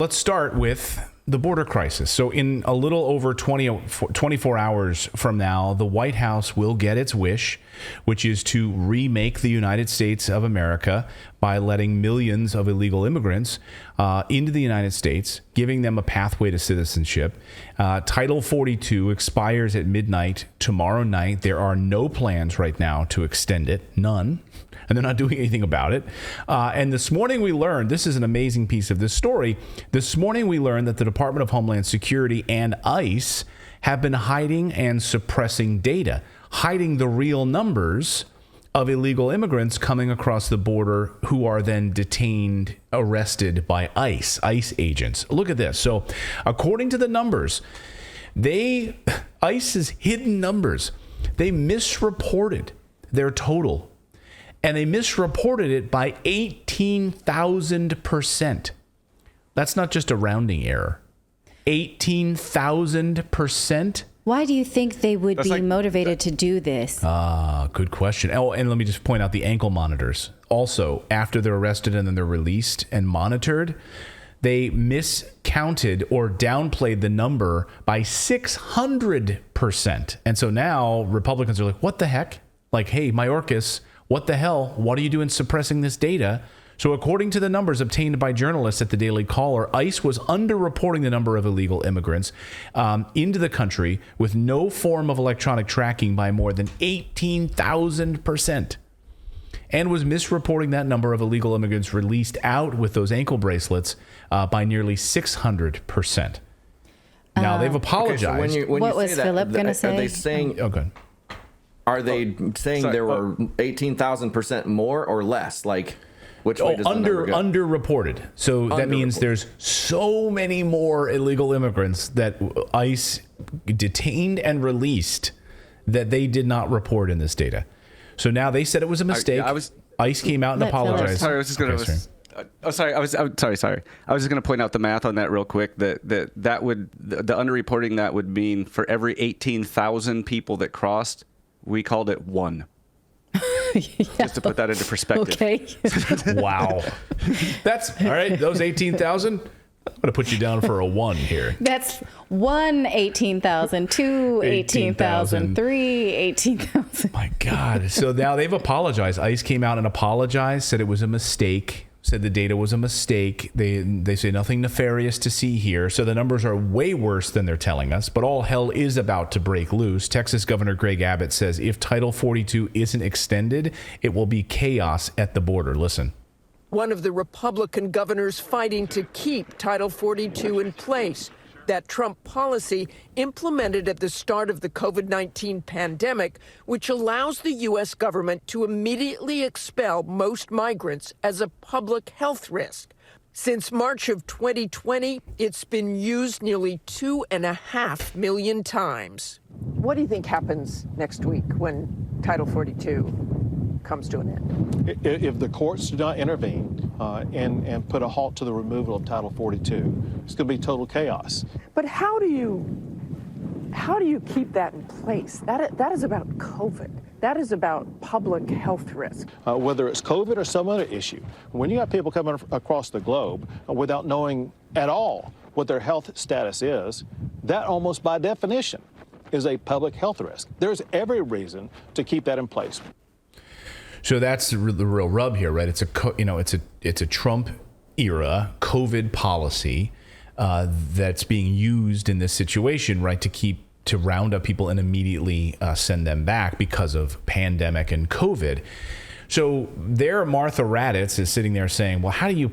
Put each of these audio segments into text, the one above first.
Let's start with the border crisis. So in a little over 24 hours from now, the White House will get its wish, which is to remake the United States of America by letting millions of illegal immigrants into the United States, giving them a pathway to citizenship. Title 42 expires at midnight tomorrow night. There are no plans right now to extend it, none. And they're not doing anything about it. And this morning we learned, this is an amazing piece of this story. This morning we learned that the Department of Homeland Security and ICE have been hiding and suppressing data, hiding the real numbers of illegal immigrants coming across the border who are then detained, arrested by ICE agents. Look at this. So according to the numbers, ICE's hidden numbers, they misreported their total. And they misreported it by 18,000%. That's not just a rounding error. 18,000%. Why do you think they would be motivated to do this? Good question. Oh, and let me just point out the ankle monitors. Also, after they're arrested and then they're released and monitored, they miscounted or downplayed the number by 600%. And so now Republicans are like, what the heck? Like, hey, Mayorkas, what the hell? What are you doing suppressing this data? So according to the numbers obtained by journalists at the Daily Caller, ICE was underreporting the number of illegal immigrants into the country with no form of electronic tracking by more than 18,000%, and was misreporting that number of illegal immigrants released out with those ankle bracelets by nearly 600%. Now, they've apologized. Okay, so when what you was say that, Philip going to say? Are they saying... Okay. Are they saying there were 18,000% more or less? Like, which way does the number go? Underreported. So that means there's so many more illegal immigrants that ICE detained and released that they did not report in this data. So now they said it was a mistake. ICE came out and apologized. Sorry, I was just going to... sorry. I was just going to point out the math on that real quick. The underreporting that would mean for every 18,000 people that crossed, we called it one. Just to put that into perspective. Okay. Wow. That's all right. Those 18,000, I'm going to put you down for a 1 here. That's 1, 18,000, 2, 18,000, 3, 18,000. My God. So now they've apologized. ICE came out and apologized, said it was a mistake, said the data was a mistake. They say nothing nefarious to see here. So the numbers are way worse than they're telling us, but all hell is about to break loose. Texas Governor Greg Abbott says if Title 42 isn't extended, it will be chaos at the border. Listen. One of the Republican governors fighting to keep Title 42 in place. That Trump policy implemented at the start of the COVID-19 pandemic, which allows the U.S. government to immediately expel most migrants as a public health risk. Since March of 2020, it's been used nearly 2.5 million times. What do you think happens next week when Title 42 comes to an end? If the courts do not intervene and put a halt to the removal of Title 42, it's going to be total chaos. But how do you keep that in place? That is about COVID. That is about public health risk. Whether it's COVID or some other issue, when you have people coming across the globe without knowing at all what their health status is, that almost by definition is a public health risk. There's every reason to keep that in place. So that's the real rub here, right? It's a Trump era COVID policy that's being used in this situation, right, to round up people and immediately send them back because of pandemic and COVID. So there, Martha Raddatz is sitting there saying, well, how do you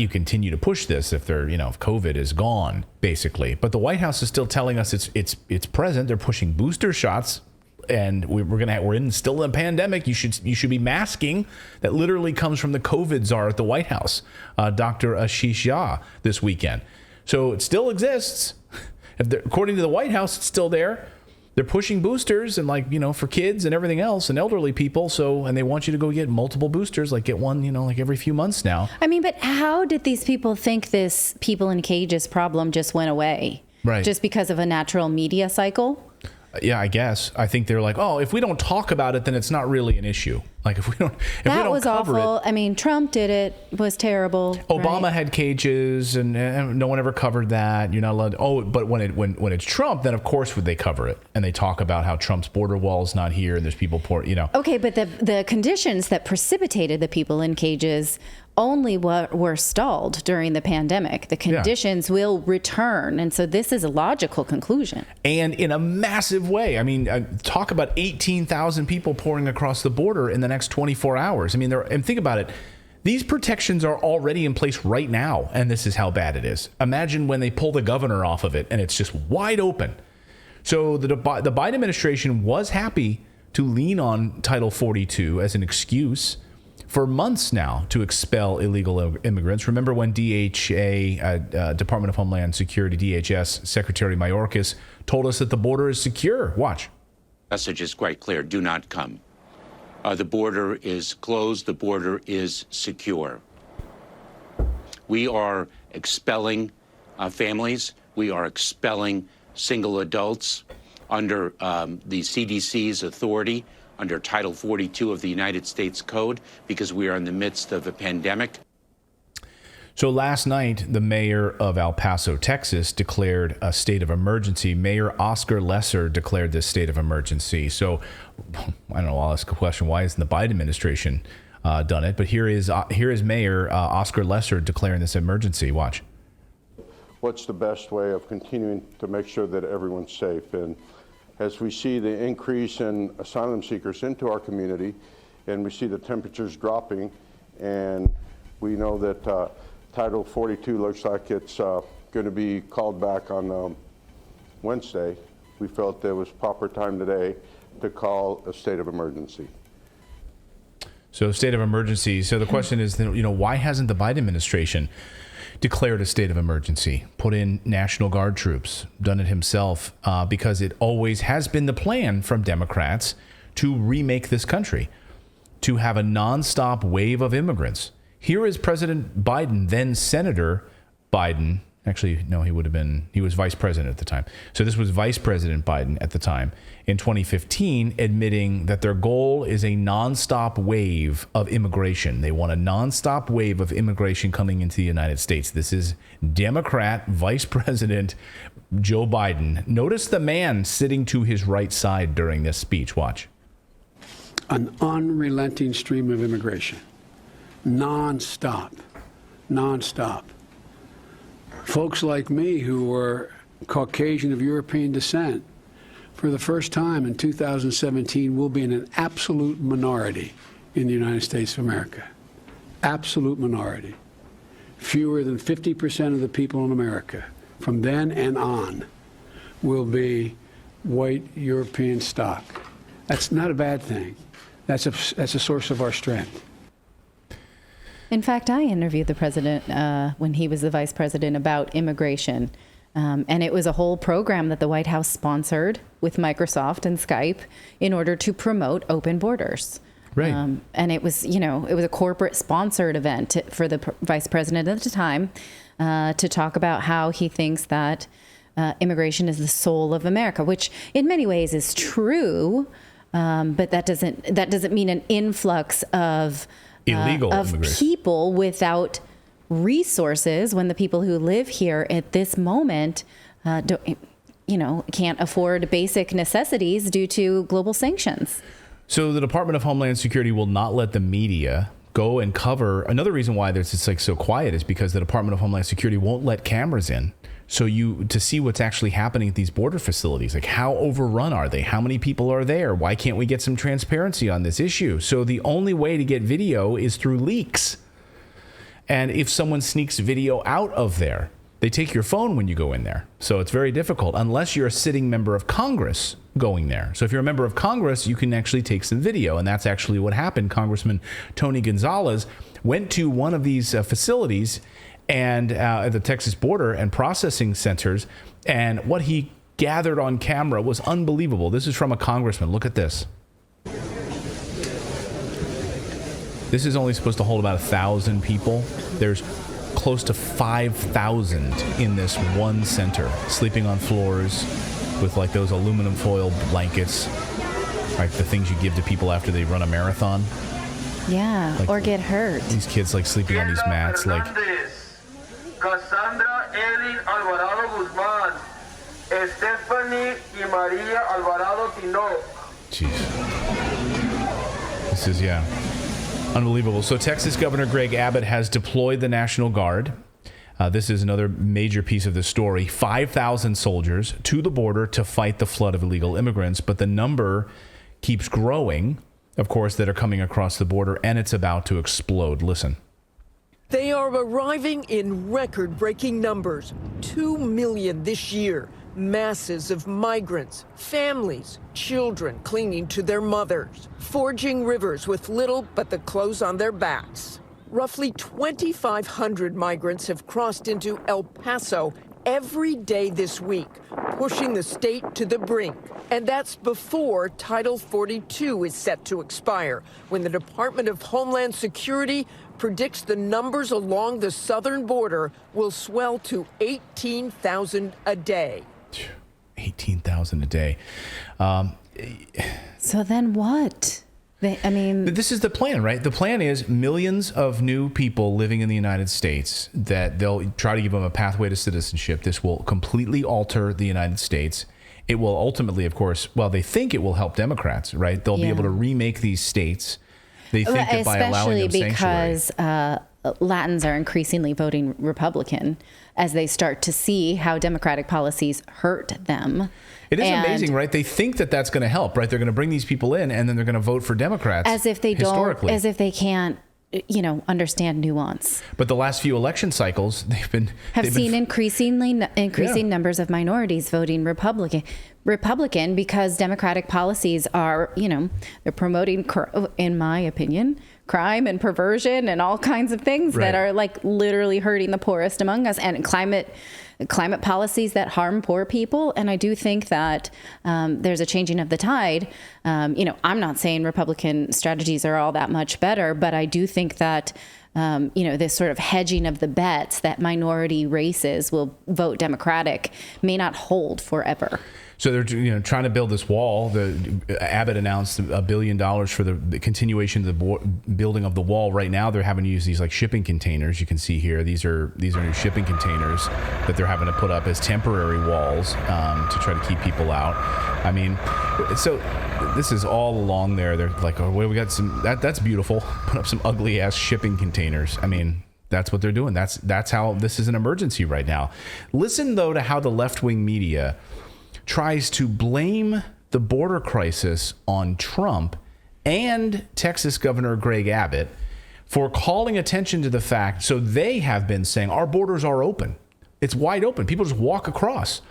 continue to push this if if COVID is gone, basically? But the White House is still telling us it's present. They're pushing booster shots. And we're still in a pandemic. You should be masking. That literally comes from the COVID czar at the White House, Dr. Ashish Jha, this weekend. So it still exists. According to the White House, it's still there. They're pushing boosters and for kids and everything else and elderly people. And they want you to go get multiple boosters, get one, every few months now. I mean, but how did these people think this people in cages problem just went away? Right. Just because of a natural media cycle? Yeah, I guess. I think they're like, oh, if we don't talk about it, then it's not really an issue. Like if we don't, that was cover awful. it. I mean, Trump did it. Was terrible. Obama right? had cages, and no one ever covered that. You're not allowed. But when it's Trump, then of course would they cover it, and they talk about how Trump's border wall is not here, and there's people Okay, but the conditions that precipitated the people in cages only were stalled during the pandemic. The conditions will return. And so this is a logical conclusion. And in a massive way. I mean, talk about 18,000 people pouring across the border in the next 24 hours. I mean, and think about it. These protections are already in place right now. And this is how bad it is. Imagine when they pull the governor off of it and it's just wide open. So the Biden administration was happy to lean on Title 42 as an excuse for months now to expel illegal immigrants. Remember when DHA, Department of Homeland Security, DHS Secretary Mayorkas told us that the border is secure? Watch. Message is quite clear. Do not come. The border is closed. The border is secure. We are expelling families. We are expelling single adults under the CDC's authority, under Title 42 of the United States Code, because we are in the midst of a pandemic. So last night, the mayor of El Paso, Texas, declared a state of emergency. Mayor Oscar Lesser declared this state of emergency. So I don't know, I'll ask a question. Why hasn't the Biden administration done it? But here is Mayor Oscar Lesser declaring this emergency. Watch. What's the best way of continuing to make sure that everyone's safe? And as we see the increase in asylum seekers into our community, and we see the temperatures dropping, and we know that Title 42 looks like it's going to be called back on Wednesday, we felt there was proper time today to call a state of emergency. So state of emergency. So the question is, why hasn't the Biden administration declared a state of emergency, put in National Guard troops, done it himself, because it always has been the plan from Democrats to remake this country, to have a nonstop wave of immigrants. Here is President Biden, then Senator Biden. Actually, no, he was vice president at the time. So this was Vice President Biden at the time in 2015, admitting that their goal is a nonstop wave of immigration. They want a nonstop wave of immigration coming into the United States. This is Democrat Vice President Joe Biden. Notice the man sitting to his right side during this speech. Watch. An unrelenting stream of immigration. Nonstop. Folks like me who were Caucasian of European descent, for the first time in 2017, will be in an absolute minority in the United States of America. Absolute minority. Fewer than 50% of the people in America from then and on will be white European stock. That's not a bad thing. That's a source of our strength. In fact, I interviewed the president when he was the vice president about immigration. And it was a whole program that the White House sponsored with Microsoft and Skype in order to promote open borders. Right. And it was, it was a corporate sponsored event for the vice president at the time to talk about how he thinks that immigration is the soul of America, which in many ways is true. But that doesn't mean an influx of illegal of people without resources, when the people who live here at this moment can't afford basic necessities due to global sanctions. So the Department of Homeland Security will not let the media go and cover. Another reason why it's so quiet is because the Department of Homeland Security won't let cameras in. So to see what's actually happening at these border facilities, like how overrun are they? How many people are there? Why can't we get some transparency on this issue? So the only way to get video is through leaks. And if someone sneaks video out of there, they take your phone when you go in there. So it's very difficult unless you're a sitting member of Congress going there. So if you're a member of Congress, you can actually take some video. And that's actually what happened. Congressman Tony Gonzalez went to one of these facilities and at the Texas border and processing centers. And what he gathered on camera was unbelievable. This is from a congressman. Look at this. This is only supposed to hold about 1,000 people. There's close to 5,000 in this one center, sleeping on floors, with like those aluminum foil blankets, like the things you give to people after they run a marathon. Yeah, like, or get hurt. These kids like sleeping on these mats, like. Cassandra Elin Alvarado Guzmán, Stephanie y Maria Alvarado Tino. Jeez. This is, unbelievable. So Texas Governor Greg Abbott has deployed the National Guard. This is another major piece of the story. 5,000 soldiers to the border to fight the flood of illegal immigrants. But the number keeps growing, of course, that are coming across the border, and it's about to explode. Listen. They are arriving in record-breaking numbers. 2 million this year. Masses of migrants, families, children clinging to their mothers, forging rivers with little but the clothes on their backs. Roughly 2,500 migrants have crossed into El Paso every day this week, pushing the state to the brink. And that's before Title 42 is set to expire, when the Department of Homeland Security predicts the numbers along the southern border will swell to 18,000 a day. 18,000 a day. So then what? This is the plan, right? The plan is millions of new people living in the United States, that they'll try to give them a pathway to citizenship. This will completely alter the United States. It will ultimately, of course, they think it will help Democrats, right? They'll be able to remake these states. They think that by allowing them sanctuary. Especially because Latins are increasingly voting Republican as they start to see how Democratic policies hurt them. It is amazing, right? They think that that's going to help, right? They're going to bring these people in, and then they're going to vote for Democrats. As if they don't, as if they can't, understand nuance. But the last few election cycles, they've seen increasing numbers of minorities voting Republican because Democratic policies are, they're promoting, in my opinion, crime and perversion and all kinds of things that are like literally hurting the poorest among us, and climate policies that harm poor people. And I do think that there's a changing of the tide. I'm not saying Republican strategies are all that much better, but I do think that this sort of hedging of the bets that minority races will vote Democratic may not hold forever. So they're trying to build this wall. Abbott announced $1 billion for the continuation of the building of the wall. Right now, they're having to use these like shipping containers. You can see here these are new shipping containers that they're having to put up as temporary walls to try to keep people out. I mean, so this is all along there. They're like, oh, well, we got some. That's beautiful. Put up some ugly ass shipping containers. I mean, that's what they're doing. That's how this is an emergency right now. Listen though to how the left-wing media tries to blame the border crisis on Trump and Texas Governor Greg Abbott for calling attention to the fact. So they have been saying our borders are open. It's wide open. People just walk across.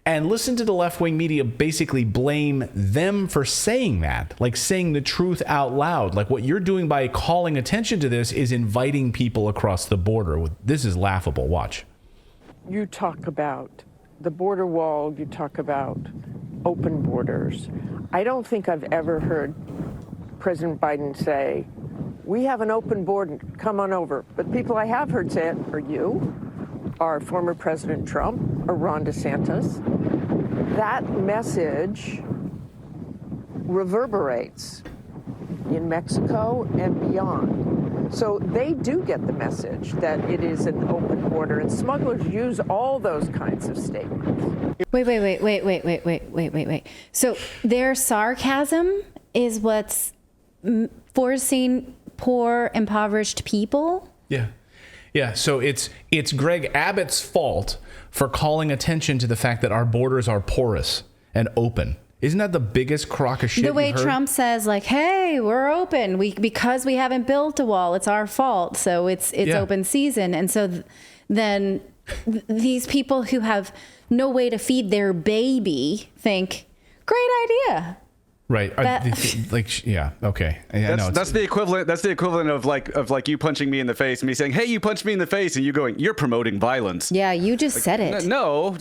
And listen to the left-wing media basically blame them for saying that, like saying the truth out loud. Like what you're doing by calling attention to this is inviting people across the border. This is laughable. Watch. You talk about the border wall, you talk about open borders. I don't think I've ever heard President Biden say, we have an open border, come on over. But people I have heard say it are you, are former President Trump, or Ron DeSantis. That message reverberates in Mexico and beyond. So they do get the message that it is an open border, and smugglers use all those kinds of statements. Wait. So their sarcasm is what's forcing poor, impoverished people? Yeah. So it's Greg Abbott's fault for calling attention to the fact that our borders are porous and open. Isn't that the biggest crock of shit The way you've heard? Trump says, like, hey, we're open. Because we haven't built a wall, it's our fault. So it's open season. And so then these people who have no way to feed their baby think, great idea. Right. Okay. That's the equivalent. That's the equivalent of like you punching me in the face and me saying, "Hey, you punched me in the face," and you going, "You're promoting violence." Yeah, you just said it. No.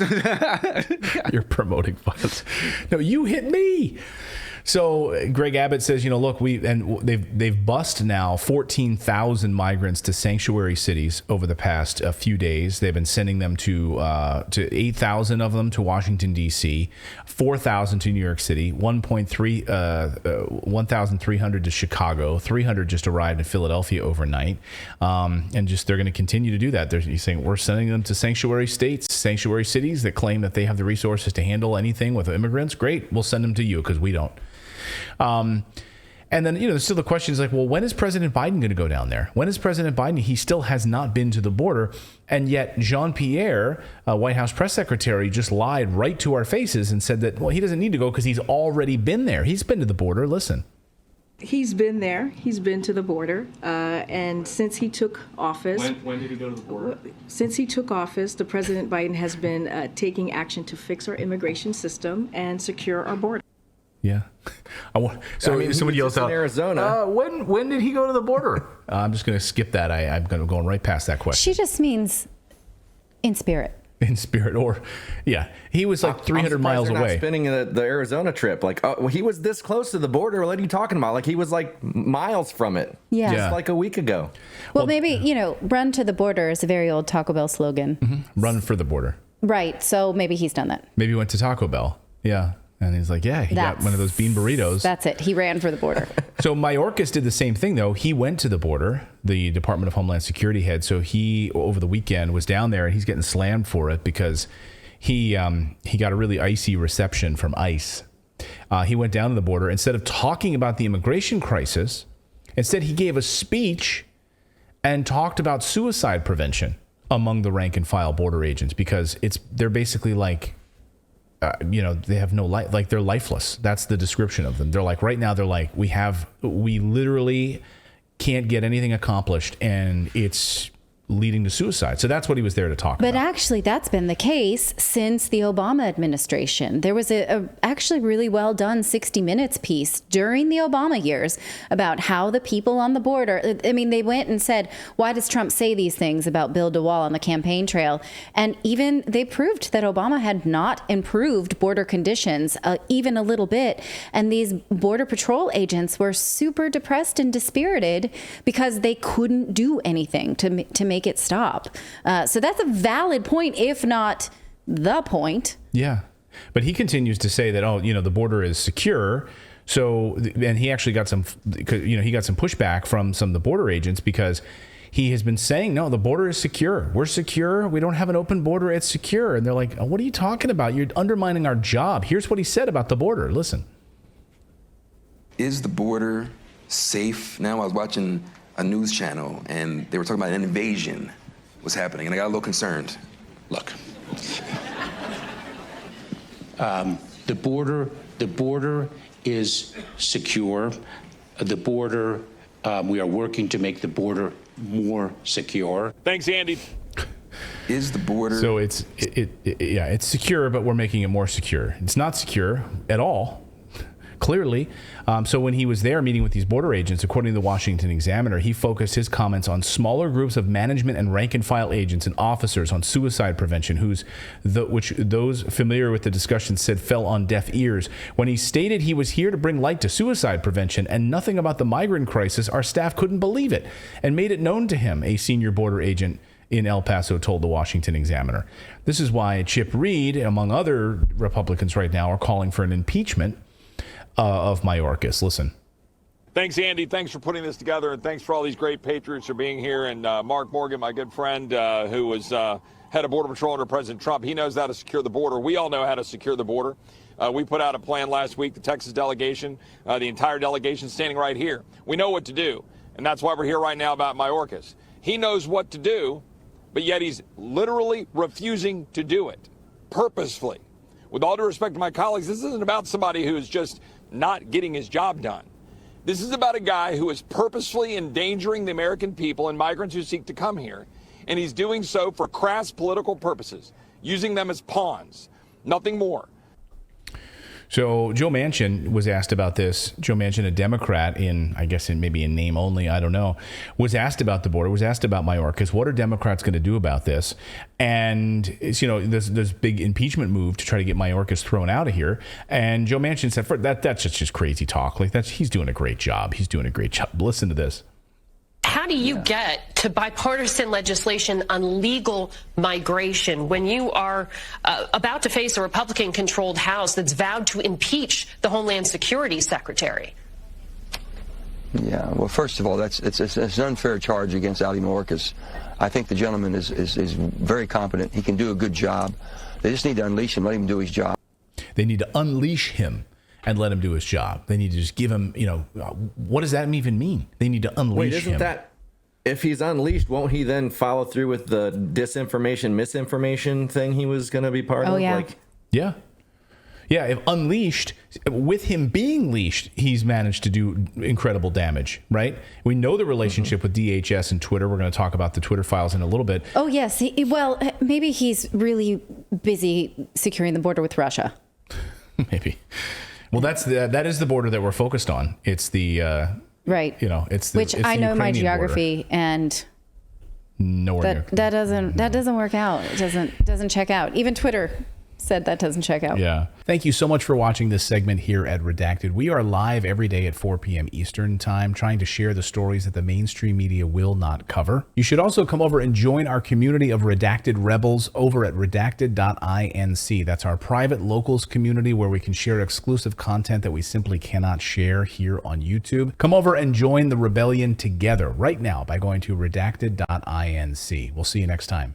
You're promoting violence. No, you hit me. So Greg Abbott says, look, they've bussed now 14,000 migrants to sanctuary cities over the past few days. They've been sending them to 8,000 of them to Washington, D.C., 4,000 to New York City, 1,300 to Chicago, 300 just arrived in Philadelphia overnight. And just they're going to continue to do that. He's saying we're sending them to sanctuary states, sanctuary cities that claim that they have the resources to handle anything with immigrants. Great. We'll send them to you because we don't. And then, there's still the question is like, well, when is President Biden going to go down there? When is President Biden? He still has not been to the border. And yet Jean-Pierre, White House press secretary, just lied right to our faces and said that, well, he doesn't need to go because he's already been there. He's been to the border. Listen. He's been there. He's been to the border. And since he took office. When did he go to the border? Since he took office, the President Biden has been taking action to fix our immigration system and secure our border. Yeah. Somebody yells out, Arizona. When did he go to the border? I'm just going to skip that. I'm going to go right past that question. She just means in spirit. In spirit, or he was like 300 miles away. Not spending the Arizona trip, he was this close to the border. What are you talking about? Like he was like miles from it. Yeah, just like a week ago. Well, maybe run to the border is a very old Taco Bell slogan. Mm-hmm. Run for the border. Right. So maybe he's done that. Maybe he went to Taco Bell. Yeah. And he's like, he got one of those bean burritos. That's it. He ran for the border. So Mayorkas did the same thing, though. He went to the border, the Department of Homeland Security head. So he, over the weekend, was down there, and he's getting slammed for it because he got a really icy reception from ICE. He went down to the border. Instead of talking about the immigration crisis, instead he gave a speech and talked about suicide prevention among the rank and file border agents because they're basically like, they have no life, like they're lifeless. That's the description of them. They're like, right now, they're like, we literally can't get anything accomplished, and it's leading to suicide. So that's what he was there to talk about. But actually, that's been the case since the Obama administration. There was a actually really well done 60 Minutes piece during the Obama years about how the people on the border, they went and said, why does Trump say these things about build a wall on the campaign trail? And even they proved that Obama had not improved border conditions even a little bit. And these Border Patrol agents were super depressed and dispirited because they couldn't do anything to make it stop. So that's a valid point, if not the point. Yeah. But he continues to say that, the border is secure. So, and he actually got some pushback from some of the border agents because he has been saying, no, the border is secure. We're secure. We don't have an open border. It's secure. And they're like, what are you talking about? You're undermining our job. Here's what he said about the border. Listen. Is the border safe? Now I was watching a news channel, and they were talking about an invasion was happening, and I got a little concerned. Look, the border is secure. The border, we are working to make the border more secure. Thanks, Andy. Is the border? So it's secure, but we're making it more secure. It's not secure at all. Clearly. So when he was there meeting with these border agents, according to the Washington Examiner, he focused his comments on smaller groups of management and rank and file agents and officers on suicide prevention, which those familiar with the discussion said fell on deaf ears. When he stated he was here to bring light to suicide prevention and nothing about the migrant crisis, our staff couldn't believe it and made it known to him, a senior border agent in El Paso told the Washington Examiner. This is why Chip Reed, among other Republicans right now, are calling for an impeachment of Mayorkas. Listen. Thanks, Andy. Thanks for putting this together, and thanks for all these great patriots for being here. And Mark Morgan, my good friend, who was head of Border Patrol under President Trump, he knows how to secure the border. We all know how to secure the border. We put out a plan last week, the Texas delegation, the entire delegation standing right here. We know what to do, and that's why we're here right now about Mayorkas. He knows what to do, but yet he's literally refusing to do it, purposefully. With all due respect to my colleagues, this isn't about somebody who is just not getting his job done. This is about a guy who is purposefully endangering the American people and migrants who seek to come here. And he's doing so for crass political purposes, using them as pawns, nothing more. So Joe Manchin was asked about this. Joe Manchin, a Democrat maybe in name only, I don't know, was asked about the border, was asked about Mayorkas. What are Democrats going to do about this? And it's, there's big impeachment move to try to get Mayorkas thrown out of here. And Joe Manchin said, that's just crazy talk. Like he's doing a great job. He's doing a great job. Listen to this. How do you get to bipartisan legislation on legal migration when you are about to face a Republican-controlled House that's vowed to impeach the Homeland Security Secretary? Yeah, well, first of all, it's an unfair charge against Ali Mayorkas. I think the gentleman is very competent. He can do a good job. They just need to unleash him, let him do his job. They need to unleash him and let him do his job. They need to just give him, what does that even mean? They need to unleash him. Wait, isn't that, if he's unleashed, won't he then follow through with the disinformation, misinformation thing he was going to be part of? Oh, yeah. Yeah. Yeah, if unleashed, with him being leashed, he's managed to do incredible damage, right? We know the relationship with DHS and Twitter. We're going to talk about the Twitter files in a little bit. Oh, yes. Well, maybe he's really busy securing the border with Russia. Maybe. Well, that is the border that we're focused on. It's the right. It's the, which it's I the know my Ukrainian geography border. And nowhere that doesn't work out. It doesn't check out. Even Twitter said that doesn't check out. Yeah. Thank you so much for watching this segment here at Redacted. We are live every day at 4 p.m. Eastern time, trying to share the stories that the mainstream media will not cover. You should also come over and join our community of Redacted Rebels over at Redacted.inc. That's our private locals community where we can share exclusive content that we simply cannot share here on YouTube. Come over and join the rebellion together right now by going to Redacted.inc. We'll see you next time.